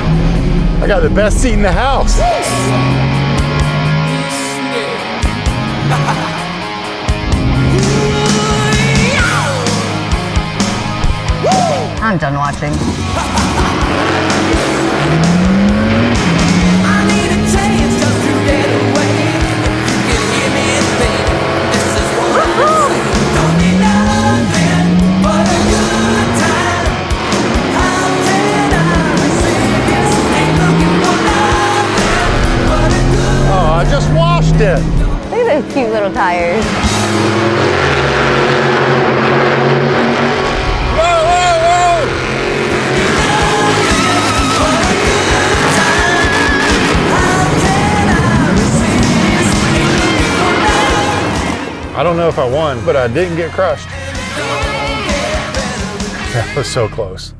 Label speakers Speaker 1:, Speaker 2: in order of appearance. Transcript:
Speaker 1: I got the best seat in the house.
Speaker 2: I'm done watching.
Speaker 1: Oh, I just washed it.
Speaker 2: Look at those cute little tires.
Speaker 1: I don't know if I won, but I didn't get crushed. That was so close.